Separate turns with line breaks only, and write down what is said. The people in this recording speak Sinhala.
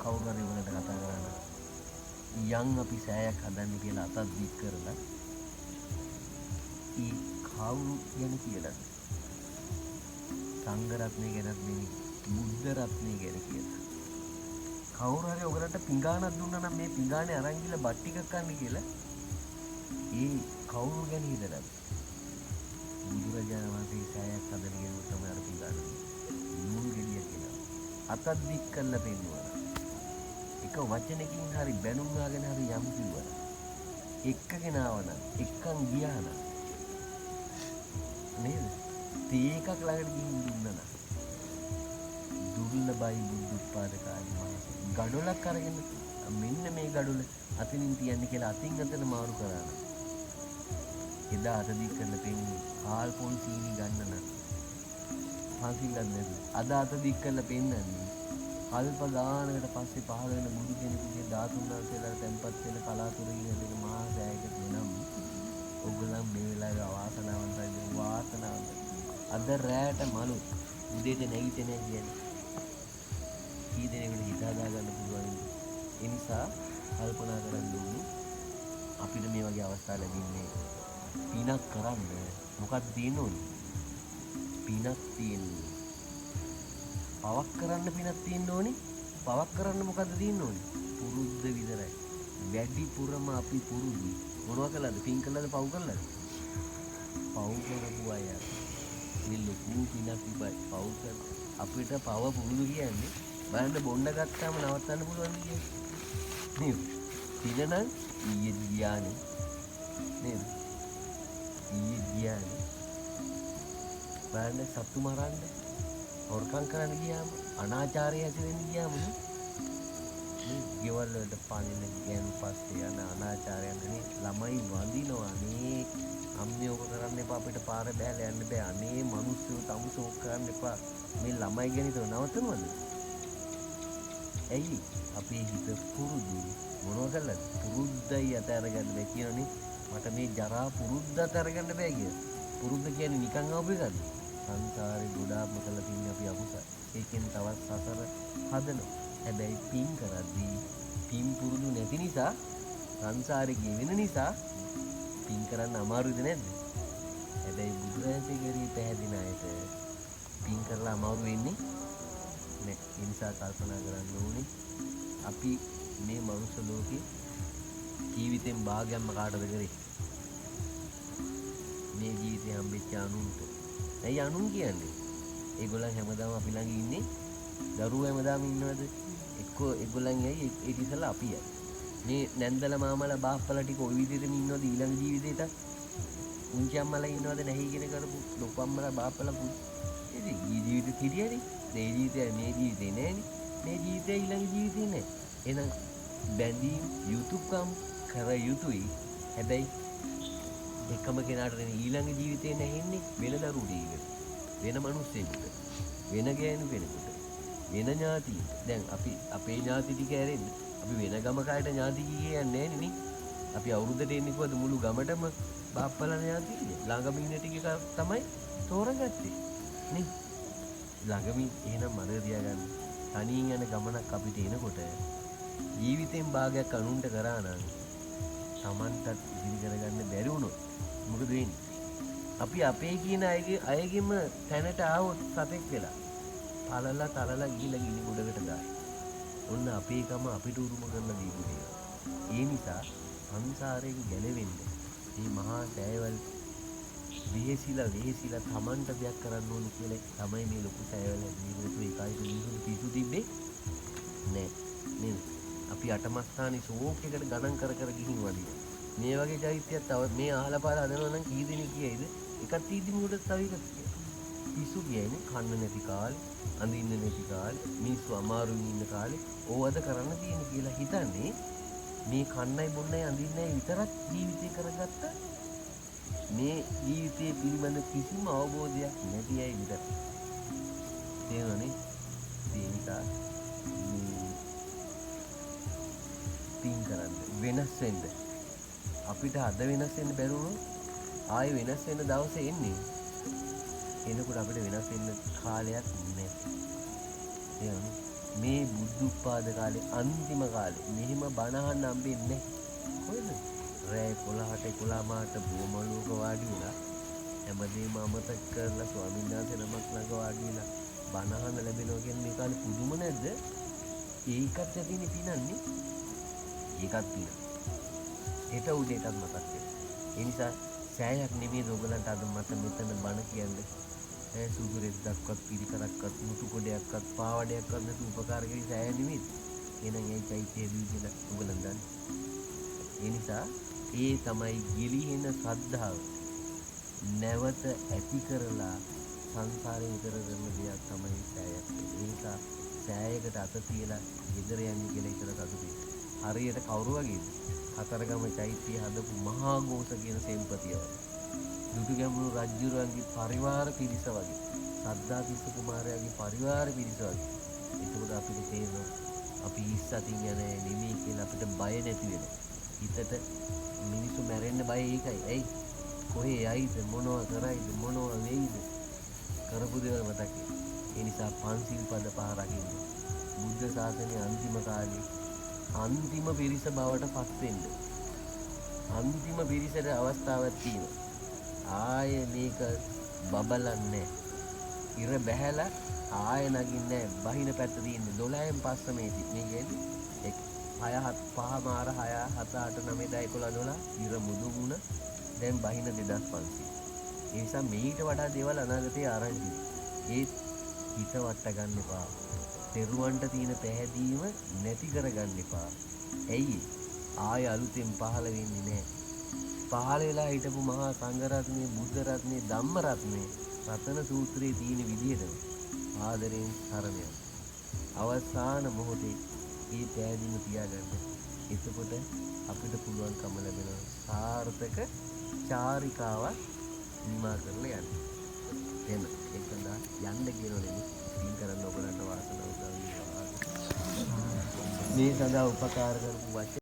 කවුරු හරි උනට කතා කරනවා යන් අපි සෑයක් හදන්න කියලා අතක් දික් කරලා ඒ කවුරු ගැන කියලාද සංඝ රත්නය ගැනත් නෙමෙයි බුද්ධ රත්නය ගැන කියලා. කවුරු හරි ඔයගලන්ට පිඟානක් දුන්නා නම් මේ පිඟානේ අරන් ගිහලා බත් ටිකක් කන්න කියලා ඒ කවුරු ගැන හිතලාද? බුදුරජාණන් වහන්සේ සෑයක් හදන කෙනෙකුට තමයි අර පිඟාන නූල් ගෙඩිය කියලා. අතක් දික් කරලා පෙන්නුවා. එක වචනකින් හරි බැනුම් වාගෙන හරි යම් කිව්වා. එක්කගෙන ආවනම් එක්කන් ගියා නම් නේද? තේ එකක් ළඟට ගිහින් දුන්නා නම් දුර්ලභයි බුද්ධ උත්පාද කාලේ මාස ගඩොලක් අරගෙන මෙන්න මේ ගඩොල අතින් තියන්නේ කියලා අතින් අතට මාරු කරා නම් එදා අත දික් කරලා පෙන්නේ ආල් පොල් සීනි ගන්න නම් පන්සිල් ගන්න නේද? අද අත දික් කරලා පෙන්නන්නේ අල්ප ගානකට පස්සේ පහළ වෙන බුදු කෙනෙකුගේ ධාතුන් වහන්සේලා තැන්පත් වෙන කලාතුරකින් හැදෙන මහා සෑයකට නම් ඔයගොල්ලන් මේ වෙලාවේ අවාසනාවන්තයි වාසනාවන්තයි. අද රැට මලු උදේට නැගිටින්නේ කියන්නේ කී දෙනෙකුට හිතා ගන්න පුළුවන්. ඒ නිසා කල්පනා කරන්න ඕනේ අපිට මේ වගේ අවස්ථා ලැබින්නේ පිනක් කරන්න මොකක්ද තියෙන්න ඕනේ? පිනක් තියෙන්නේ. පවක් කරන්න පිනක් තියෙන්න ඕනේ. පවක් කරන්න මොකද්ද තියෙන්න ඕනේ? පුරුද්ද විතරයි. වැඩිපුරම අපි පුරුදු මොනවා කළාද? පින් කළාද? පව් කළාද? පව් කරපු අය මේ ලොකු පිනක් ඉපයි පව් කර අපිට පව පුරුදු කියන්නේ බලන්න බොන්න ගත්තාම නවත්තන්න පුළුවන් කියන්නේ නේද? පින නම් ඊයේ ගියානේ නේද? ඊයේ ගියානේ බලන්න සත්තු මරන්න හොරකම් කරන්න ගියාම අනාචාරය ඇතිවෙන්න ගියාම නේ ගෙවල් වලට පනින ගෑනු පස්සේ යන අනාචාරයන් නේ ළමයි වඳිනවා නේ අම්මිය ඔක කරන්න එපා අපිට පාර බෑලා යන්න බෑ අනේ මිනිස්සු තමුසෝක් කරන්න එපා මේ ළමයි ගැන හිතව නවතනවද? ඇයි අපේ හිත පුරුදු මොනවා කළාද? පුරුද්දයි අතහැරගන්න බෑ කියනනේ මට මේ ජරා පුරුද්ද අතහැරගන්න බෑ කියලා. පුරුද්ද කියන්නේ නිකන් ආපු එකද? සංසාරේ ගොඩාක්ම කළා තින්නේ අපි අකුසල. ඒකෙන් තවත් සසර හදනවා. හැබැයි පින් කරද්දී පින් පුරුදු නැති නිසා සංසාරේ ගෙවෙන නිසා පින් කරන්න අමාරුද නැද්ද? හැබැයි බුදුරජාණන්සේ කරේ පැහැදින අයට පින් කරලා අමාරු වෙන්නේ නැහැ. ඒ නිසා කල්පනා කරන්න ඕනේ අපි මේ මනුෂ්‍ය ලෝකේ ජීවිතෙන් භාගයක්ම කාටද කරේ? මේ ජීවිතේ හම්බෙච්ච අනුන්ට. ඇයි අනුන් කියන්නේ? ඒගොල්ලන් හැමදාම අපි ළඟ ඉන්නේ. දරුවෝ හැමදාම ඉන්නවද? එක්කෝ ඒගොල්ලන් ඇයි ඒ ඉතිසලා අපි යයි. මේ නැන්දලා මාමලා බාප්පලා ටික ওই විදිහටම ඉන්නවද ඊළඟ ජීවිතේට? උන්චි අම්මලා ඉන්නවද නැහිගෙන කරපු ලොකු අම්මලා බාප්පලා පුදු. ඉතින් ඊ ජීවිතේ කිරියනේ. මේ ජීවිතේ මේ ජීවිතේ නෑනේ. මේ ජීවිතේ ඊළඟ ජීවිතේ නෑ. එහෙනම් බැඳීම් යුතුයකම් කර යුතුයි. හැබැයි එකම කෙනාට ඊළඟ ජීවිතේ නැහින්නේ වෙන දරුවෙකුට. වෙන මිනිස්සෙකුට. වෙන ගෑනු කෙනෙකුට. වෙන ඥාතියෙක්. දැන් අපි අපේ ඥාති ටික ඇරෙන්න අපි වෙන ගමකට ඥාති කියන්නේ නැහැ නේ. අපි අවුරුද්දට එන්නේ කොහොමද මුළු ගමටම බාප්පලා ඥාති කියන්නේ. ළඟම ඉන්න ටික තමයි තෝරගත්තේ. නේ? ළඟමින් එහෙනම් මතක තියාගන්න. තනියෙන් යන ගමනක් අපිට එනකොට ජීවිතෙන් භාගයක් අනුන්ට කරා නම් Tamanටත් ඉදිරි කරගන්න බැරි වුණොත් මොකද වෙන්නේ? අපි අපේ කියන අයගෙම තැනට ආවොත් සතෙක් වෙලා තලලා ගිහිලා ගිනි ගොඩකට දායි. ඔන්න අපේකම අපිට උරුම කරලා දීපු දේ. ඒ නිසා සංසාරයෙන් ගැලවෙන්න මේ මහා සෑයවල් වෙහෙසිලා Tamanට දෙයක් කරන්න ඕනේ කියලා තමයි මේ ලොකු සෑයවල නිරෝධ ඒකයි මිනිසුන් පිසු තිබ්බේ නෑ නේද? අපි අටමස්ථානේ ෂෝක් එකට ගණන් කර ගිහින් වදින. මේ වගේ චෛත්‍යයක් තව මේ අහලපාර හදනවා නම් කී දෙනෙක් කියයිද? එකක් තීදි මුඩ තව එකක් කියයි. පිසු කියන්නේ කන්න නැති කාලේ, අඳින්න නැති කාලේ, මිනිස්සු අමාරුවෙන් ඉන්න කාලේ ඕවද කරන්න තියෙන කියලා හිතන්නේ මේ කන්නයි බොන්නයි අඳින්නයි විතරක් ජීවිතේ කරගත්ත මේ ජීවිතයේ පිළිබඳ කිසිම අවබෝධයක් නැති අය විතර. තේරෙනවනේ? ඒ නිසා පින් කරන්න වෙනස් වෙන්න අපිට අද වෙනස් වෙන්න බැරුණොත් ආයෙ වෙනස් වෙන දවසේ එන්නේ. එනකොට අපිට වෙනස් වෙන්න කාලයක් නැහැ. එහෙනම් මේ බුද්ධ උත්පාද කාලේ අන්තිම කාලේ මෙහිම බණ අහන්න හම්බෙන්නේ කොහෙද? රෑ 11ට 11 බුවමලුවක වාඩි වෙලා හැමදේම අමතක කරලා ස්වාමීන් වහන්සේ නමක් ළඟ වාඩි වෙලා බණ අහන්න ලැබෙනවා කියන්නේ මේ කාලේ පුදුම නැද්ද? ඒකත් ඇතිනේ පිනන්නේ. ඒකත් පින. හෙට උදේටත් මතක් වෙනවා. ඒ නිසා සෑයක් නෙමෙයි ඔයගලන්ට අද මට මෙතන බණ කියන්නේ. සුදු රෙද්දක්වත් පිරිකරක්වත් මුතු කොඩයක්වත් පාවඩයක්වත් නැතු උපකාර කරේ සෑය නෙමෙයි. එහෙනම් ඒ චෛත්‍ය දීගෙන ඔයගලන් දන්නේ. ඒ නිසා ඒ තමයි ගිලිහෙන ශ්‍රද්ධාව නැවත ඇති කරලා සංසාරේ ඉතර කරන දෙයක් තමයි සෑයක්. ඒ නිසා සෑයකට අත තියලා ගෙදර යන්නේ කියලා ඉතල සතුටුයි. හරියට කවුරු වගේද? කතරගම චෛත්‍ය හදපු මහා ගෝස කියන සෙන්පතිය වගේ. දුටුගැමුණු රජුරන්ගේ පරිවාර පිරිස වගේ. සද්ධාතිස්ස කුමාරයාගේ පරිවාර පිරිස වගේ. ඒකෝද අපිට තේරෙනවා අපි ඉස්සතින් යන්නේ නෙමෙයි කියලා අපිට බය නැති වෙනවා. හිතට මිනිස්සු මැරෙන්න බය ඒකයි. ඇයි? කොහේ යයිද මොනවා කරයිද මොනවා වෙයිද කරපු දේවල් මතක් වෙයි. ඒ නිසා පන්සිල් පද පහ රකින්න. බුද්ධ ශාසනයේ අන්තිම කාලේ අන්තිම පිරිස බවට පත් වෙන්න. අන්තිම පිරිසට අවස්ථාවක් තියෙනවා. ආය මේක බබලන්නේ ඉර බැහැලා ආය නගින්නේ බහින පැත්ත තියෙන්නේ 12න් පස්ස මේ කියන්නේ 6 7 5 මාර 6 7 8 9 10 11 12 ඉර මුදු මුණ දැන් බහින 2500. ඒ නිසා මේකට වඩා දේවල් අනාගතේ ආරංචි. ඒ හිත වට ගන්න එපා. තෙරුවන්ට තියෙන පැහැදීම නැති කරගන්න එපා. ඇයි? ආය අලුතෙන් පහළ වෙන්නේ නැහැ. පහළ වෙලා හිටපු මහා සංඝරත්නය, බුද්ධ රත්නය, ධම්ම රත්නය රතන සූත්‍රයේ තියෙන විදිහට ආදරෙන් සරණයක්. අවසාන මොහොතේ මේ පැහැදීම තියාගන්න. එතකොට අපිට පුළුවන්කම ලැබෙනවා සාර්ථක චාරිකාවක් නිමා කරලා යන්න. එහෙනම් ඒකඳ යන්න කියනෝනේ පින් කරන්න ඔයගලන්ට වාසනාව උදා වේවා. මේ සඳහා උපකාර කරපු වචන